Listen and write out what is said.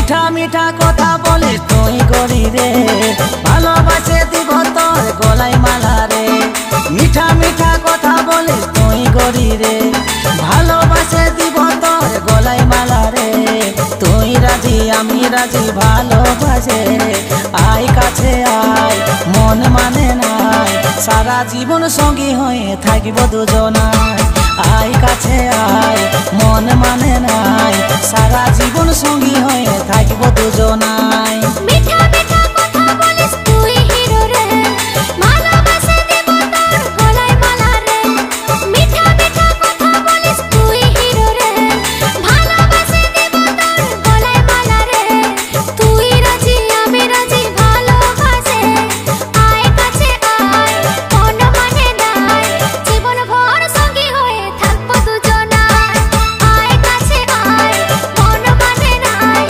মিঠা মিঠা কথা বলিস তুই গরি রে, ভালোবাসে দিব তোর গলায় মালা রে। মিঠা মিঠা কথা বলিস তুই গরি রে, ভালোবাসে দিব তোর গলায় মালা রে। তুই রাজি আমি রাজি ভালোবাসে, আয় কাছে আয় মন মানে নাই, সারা জীবন সঙ্গী হয়ে থাকিব দুজনায়। আয় কাছে আয় মন মানে নাই, সারা জীবন সঙ্গী